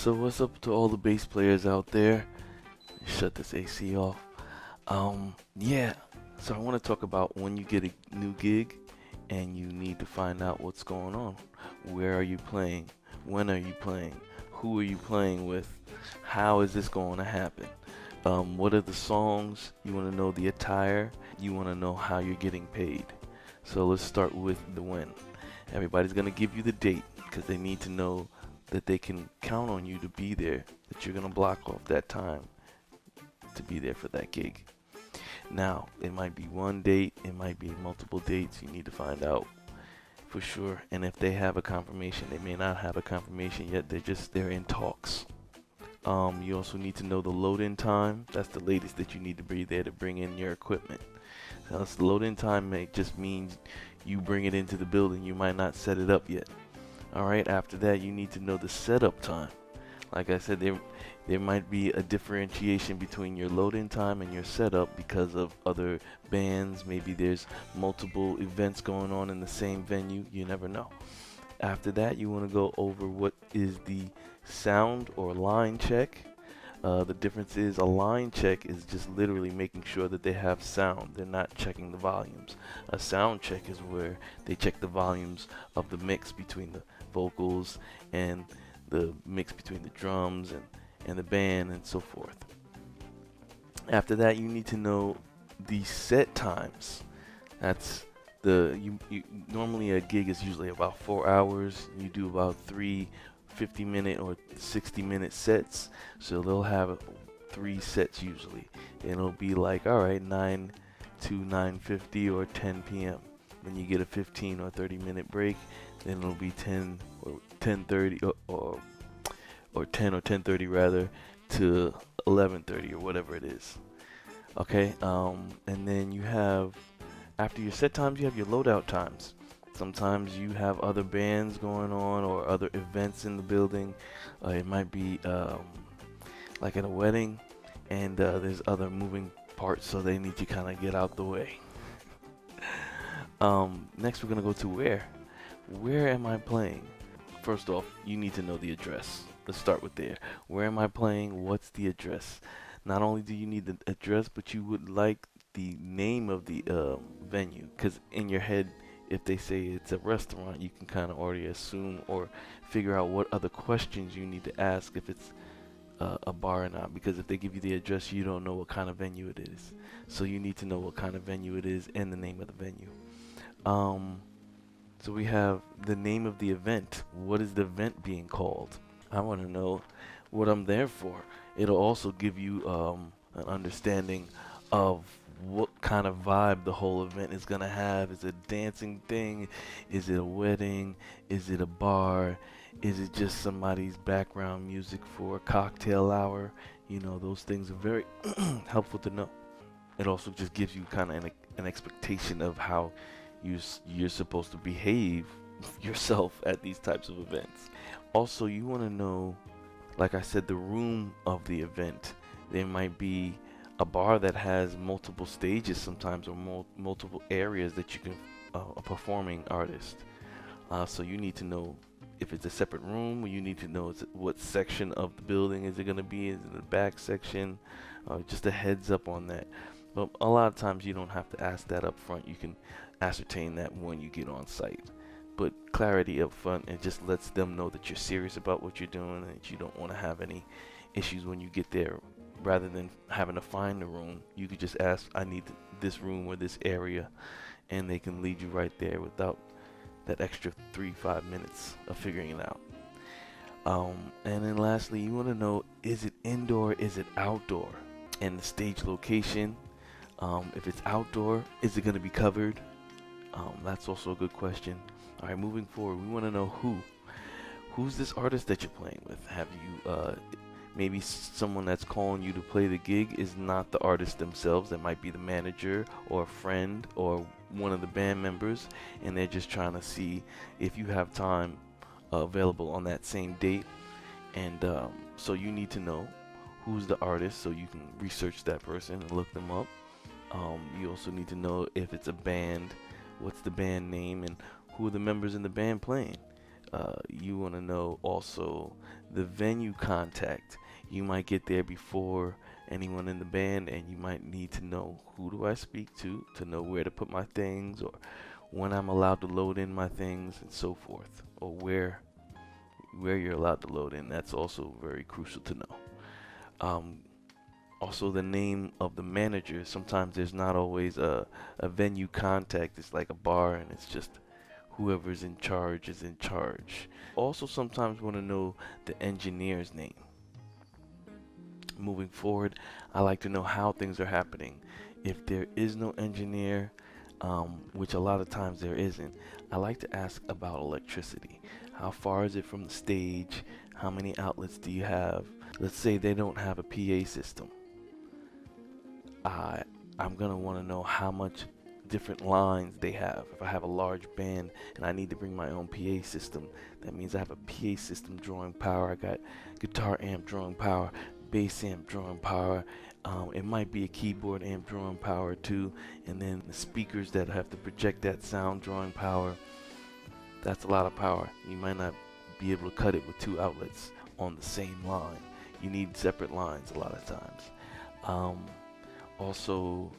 So what's up to all the bass players out there? Shut this AC off. Yeah. So I want to talk about when you get a new gig and you need to find out what's going on. Where are you playing? When are you playing? Who are you playing with? How is this going to happen? What are the songs? You want to know the attire. You want to know how you're getting paid. So let's start with the when. Everybody's going to give you the date because they need to know that they can count on you to be there, that you're going to block off that time to be there for that gig. Now, it might be one date, it might be multiple dates. You need to find out for sure. And if they have a confirmation, they may not have a confirmation yet. They're in talks. You also need to know the load-in time. That's the latest that you need to be there to bring in your equipment. Now, this load-in time just means you bring it into the building. You might not set it up yet. Alright, after that you need to know the setup time. Like I said, there might be a differentiation between your load-in time and your setup because of other bands. Maybe there's multiple events going on in the same venue. You never know. After that, you want to go over what is the sound or line check. The difference is a line check is just literally making sure that they have sound. They're not checking the volumes. A sound check is where they check the volumes of the mix between the vocals and the mix between the drums and the band and so forth. After that, you need to know the set times. That's normally a gig is usually about 4 hours. You do about 3 50-minute or 60-minute sets. So they'll have 3 sets usually. And it'll be like, all right, 9 to 9:50 or 10 p.m. When you get a 15 or 30-minute break, then it'll be 10 or 10:30 or 10 or 10:30 rather to 11:30 or whatever it is. Okay, and then you have, after your set times, you have your loadout times. Sometimes you have other bands going on or other events in the building. It might be like at a wedding, and there's other moving parts, so they need to kind of get out the way. Next, we're gonna go to where. Where am I playing? First off, you need to know the address. Let's start with there. Where am I playing? What's the address? Not only do you need the address, but you would like the name of the venue, because in your head, if they say it's a restaurant, you can kind of already assume or figure out what other questions you need to ask if it's a bar or not. Because if they give you the address, you don't know what kind of venue it is. So you need to know what kind of venue it is and the name of the venue. So we have the name of the event. What is the event being called? I want to know what I'm there for. It'll also give you an understanding of what kind of vibe the whole event is going to have. Is it a dancing thing? Is it a wedding? Is it a bar? Is it just somebody's background music for a cocktail hour? You know, those things are very helpful to know. It also just gives you kind of an expectation of how you're supposed to behave yourself at these types of events. Also, you want to know, like I said, the room of the event. There might be a bar that has multiple stages sometimes, or multiple areas that you can a performing artist. So you need to know if it's a separate room, or you need to know what section of the building is it going to be. Is it the back section? Just a heads up on that. But a lot of times you don't have to ask that up front. You can ascertain that when you get on site. But clarity up front, it just lets them know that you're serious about what you're doing and that you don't want to have any issues when you get there. Rather than having to find the room, you could just ask, I need this room or this area, and they can lead you right there without that extra 3-5 minutes of figuring it out. And then lastly, you want to know, is it indoor, is it outdoor? And the stage location. If it's outdoor, is it going to be covered? That's also a good question. All right, moving forward, we want to know who's this artist that you're playing with. Have you maybe someone that's calling you to play the gig is not the artist themselves. It might be the manager or a friend or one of the band members, and they're just trying to see if you have time available on that same date. And so you need to know who's the artist so you can research that person and look them up. You also need to know if it's a band, what's the band name, and who are the members in the band playing. You want to know also the venue contact. You might get there before anyone in the band, and you might need to know who do I speak to know where to put my things, or when I'm allowed to load in my things, and so forth, or where you're allowed to load in. That's also very crucial to know. Um, Also, the name of the manager. Sometimes there's not always a venue contact. It's like a bar, and it's just whoever's in charge is in charge. Also, sometimes want to know the engineer's name. Moving forward, I like to know how things are happening. If there is no engineer, which a lot of times there isn't, I like to ask about electricity. How far is it from the stage? How many outlets do you have? Let's say they don't have a PA system. I I'm gonna want to know how much different lines they have. If I have a large band and I need to bring my own PA system, that means I have a PA system drawing power. I got guitar amp drawing power, bass amp drawing power. It might be a keyboard amp drawing power too, and then the speakers that have to project that sound drawing power. That's a lot of power. You might not be able to cut it with two outlets on the same line. You need separate lines a lot of times. Um, Also,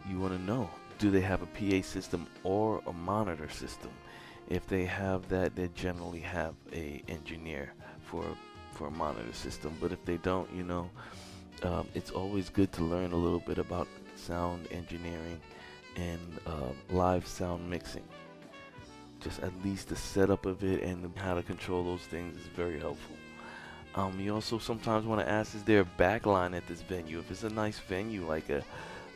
you want to know, do they have a PA system or a monitor system? If they have that, they generally have a engineer for a monitor system. But if they don't, it's always good to learn a little bit about sound engineering and live sound mixing. Just at least the setup of it and how to control those things is very helpful. You also sometimes want to ask, is there a backline at this venue? If it's a nice venue like a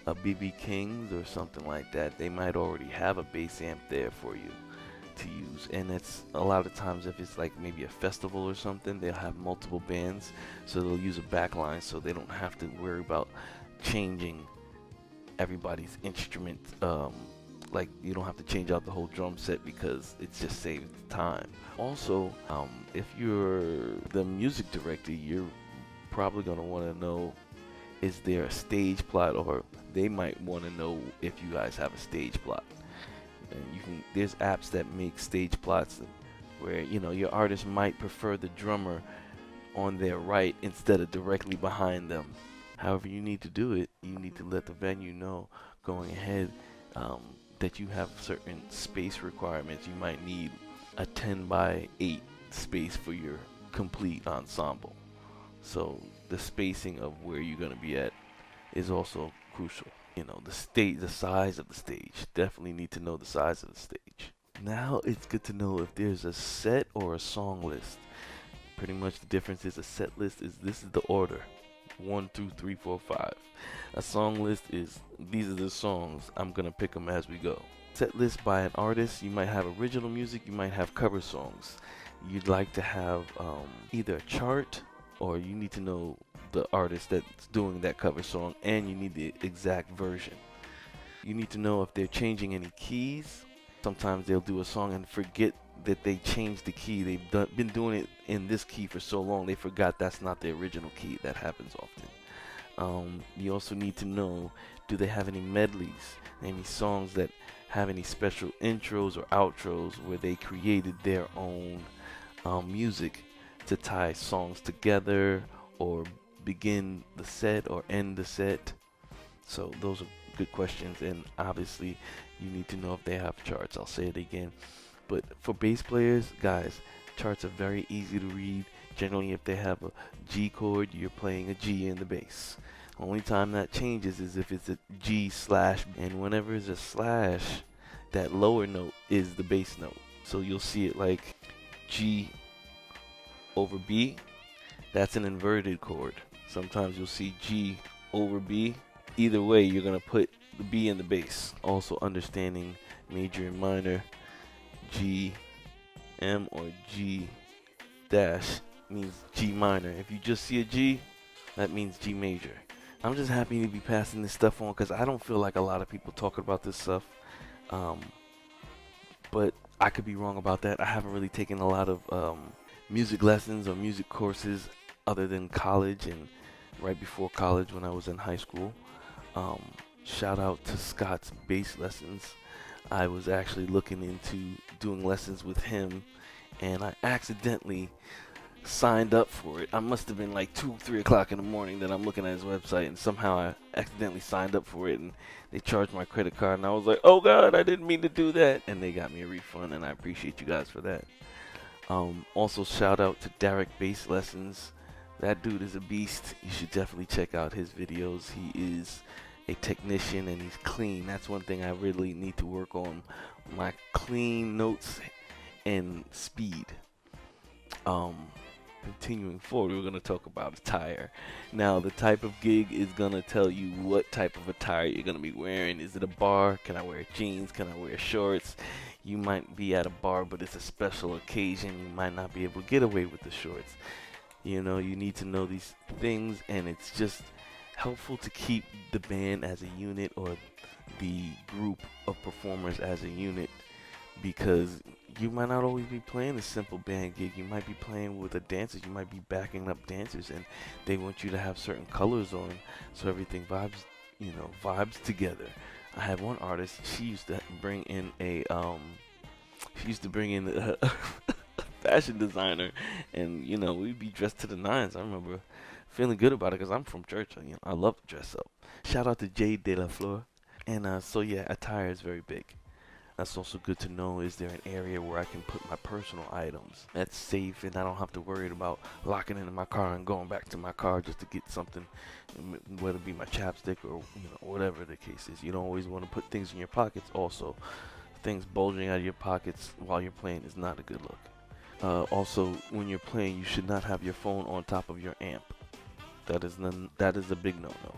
BB King's or something like that, they might already have a bass amp there for you to use. And it's a lot of times, if it's like maybe a festival or something, they'll have multiple bands, so they'll use a backline so they don't have to worry about changing everybody's instrument. Like, you don't have to change out the whole drum set because it just saves time. Also, if you're the music director, you're probably going to want to know, is there a stage plot, or they might want to know if you guys have a stage plot. And there's apps that make stage plots where your artist might prefer the drummer on their right instead of directly behind them. However you need to do it, you need to let the venue know going ahead that you have certain space requirements. You might need a 10 by 8 space for your complete ensemble. So the spacing of where you're going to be at is also crucial. The size of the stage. Definitely need to know the size of the stage. Now it's good to know if there's a set or a song list. Pretty much the difference is, a set list is, this is the order: 1, 2, 3, 4, 5. A song list is, these are the songs, I'm gonna pick them as we go. Set list by an artist, you might have original music, you might have cover songs. You'd like to have either a chart, or you need to know the artist that's doing that cover song, and you need the exact version. You need to know if they're changing any keys. Sometimes they'll do a song and forget that they changed the key. They've been doing it in this key for so long, they forgot that's not the original key. That happens often. You also need to know, do they have any medleys, any songs that have any special intros or outros where they created their own music to tie songs together, or begin the set or end the set. So those are good questions, and obviously you need to know if they have charts. I'll say it again. But for bass players, guys, charts are very easy to read. Generally, if they have a G chord, you're playing a G in the bass. Only time that changes is if it's a G slash, and whenever it's a slash, that lower note is the bass note. So you'll see it like G over B. That's an inverted chord. Sometimes you'll see G over B. Either way, you're gonna put the B in the bass. Also understanding major and minor. G, M, or G dash means G minor. If you just see a G, that means G major. I'm just happy to be passing this stuff on, because I don't feel like a lot of people talk about this stuff. But I could be wrong about that. I haven't really taken a lot of music lessons or music courses other than college and right before college when I was in high school. Shout out to Scott's bass lessons. I was actually looking into doing lessons with him, and I accidentally signed up for it. I must have been like 2, 3 o'clock in the morning that I'm looking at his website, and somehow I accidentally signed up for it, and they charged my credit card, and I was like, oh God, I didn't mean to do that, and they got me a refund, and I appreciate you guys for that. Also, shout out to Derek Bass Lessons. That dude is a beast. You should definitely check out his videos. He is a technician and he's clean. That's one thing I really need to work on. My clean notes and speed. Continuing forward, we're going to talk about attire. Now, the type of gig is going to tell you what type of attire you're going to be wearing. Is it a bar? Can I wear jeans? Can I wear shorts? You might be at a bar, but it's a special occasion. You might not be able to get away with the shorts. You know, you need to know these things, and it's just helpful to keep the band as a unit or the group of performers as a unit, because you might not always be playing a simple band gig. You might be playing with the dancers. You might be backing up dancers, and they want you to have certain colors on so everything vibes together. I had one artist. She used to bring in a fashion designer, and we'd be dressed to the nines. I remember feeling good about it because I'm from church. I love to dress up. Shout out to Jade De La Fleur. And so yeah, attire is very big. That's also good to know. Is there an area where I can put my personal items that's safe, and I don't have to worry about locking into my car and going back to my car just to get something, whether it be my chapstick or whatever the case is. You don't always want to put things in your pockets. Also, things bulging out of your pockets while you're playing is not a good look. Also, when you're playing, you should not have your phone on top of your amp. That is a big no-no.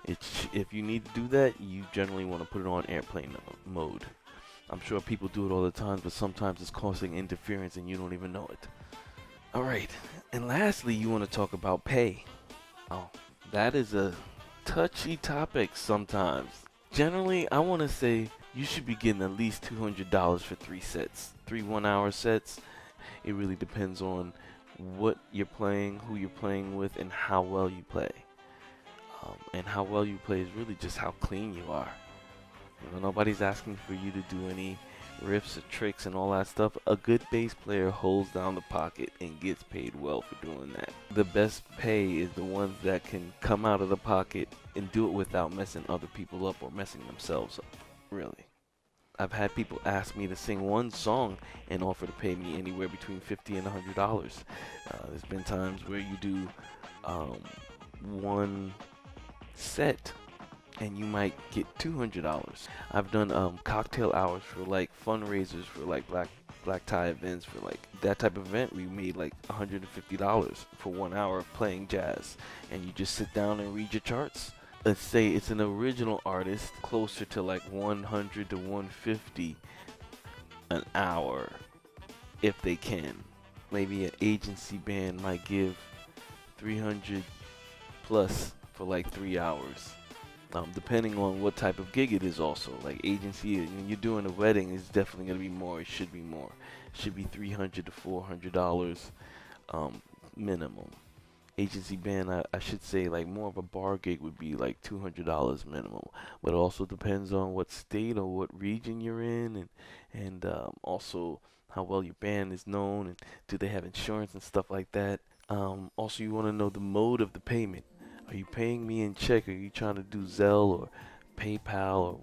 If you need to do that, you generally want to put it on airplane mode. I'm sure people do it all the time, but sometimes it's causing interference and you don't even know it. Alright, and lastly, you want to talk about pay. Oh, that is a touchy topic sometimes. Generally, I want to say you should be getting at least $200 for 3 sets. 3 1-hour sets. It really depends on what you're playing, who you're playing with, and how well you play. And how well you play is really just how clean you are. Nobody's asking for you to do any riffs or tricks and all that stuff. A good bass player holds down the pocket and gets paid well for doing that. The best pay is the ones that can come out of the pocket and do it without messing other people up or messing themselves up. Really. I've had people ask me to sing one song and offer to pay me anywhere between $50 and $100. There's been times where you do one set and you might get $200. I've done cocktail hours for like fundraisers for like black tie events. For like that type of event, we made like $150 for 1 hour of playing jazz, and you just sit down and read your charts. Let's say it's an original artist, closer to like 100 to 150 an hour if they can. Maybe an agency band might give 300 plus for like 3 hours. Depending on what type of gig it is also. Like agency, when you're doing a wedding, it's definitely going to be more. It should be more. It should be $300 to $400 minimum. Agency band, I should say, like more of a bar gig would be like $200 minimum. But it also depends on what state or what region you're in, and also how well your band is known, and do they have insurance and stuff like that. Also, you want to know the mode of the payment. Are you paying me in check? Are you trying to do Zelle or PayPal?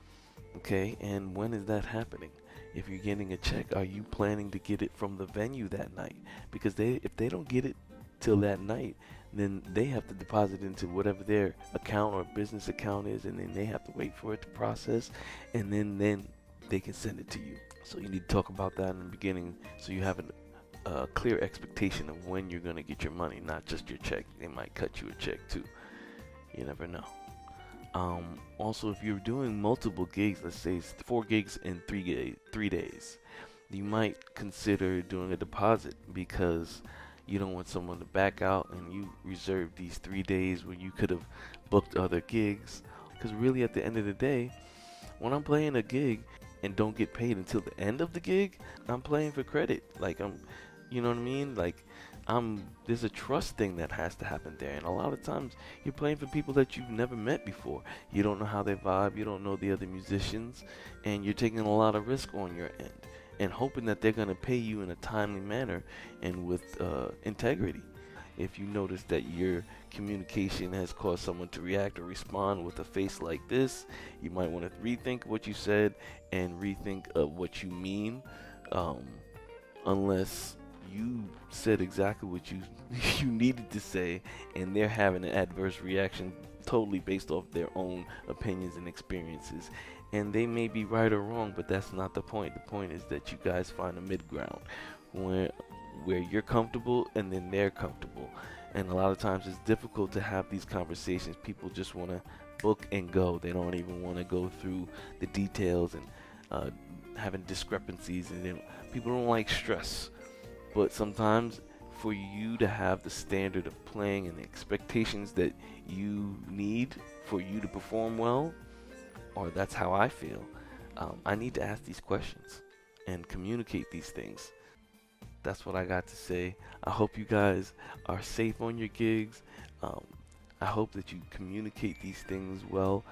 Okay, and when is that happening? If you're getting a check, are you planning to get it from the venue that night? Because if they don't get it till that night, then they have to deposit into whatever their account or business account is, and then they have to wait for it to process, and then they can send it to you. So you need to talk about that in the beginning, so you have a clear expectation of when you're going to get your money, not just your check. They might cut you a check too. You never know. Also, if you're doing multiple gigs, let's say it's 4 gigs in 3 days, you might consider doing a deposit, because you don't want someone to back out and you reserve these 3 days where you could have booked other gigs. Because really, at the end of the day, when I'm playing a gig and don't get paid until the end of the gig, I'm playing for credit. Like you know what I mean? Like there's a trust thing that has to happen there, and a lot of times you're playing for people that you've never met before. You don't know how they vibe, you don't know the other musicians, and you're taking a lot of risk on your end. and hoping that they're going to pay you in a timely manner and with integrity. If you notice that your communication has caused someone to react or respond with a face like this, you might want to rethink what you said and rethink what you mean, um, unless you said exactly what you you needed to say and they're having an adverse reaction totally based off their own opinions and experiences. And they may be right or wrong, but that's not the point. The point is that you guys find a mid ground where you're comfortable and then they're comfortable. And a lot of times it's difficult to have these conversations. People just want to book and go. They don't even want to go through the details and uh, having discrepancies. And then people don't like stress. But sometimes for you to have the standard of playing and the expectations that you need for you to perform well, or that's how I feel, I need to ask these questions and communicate these things. That's what I got to say. I hope you guys are safe on your gigs. Um, I hope that you communicate these things well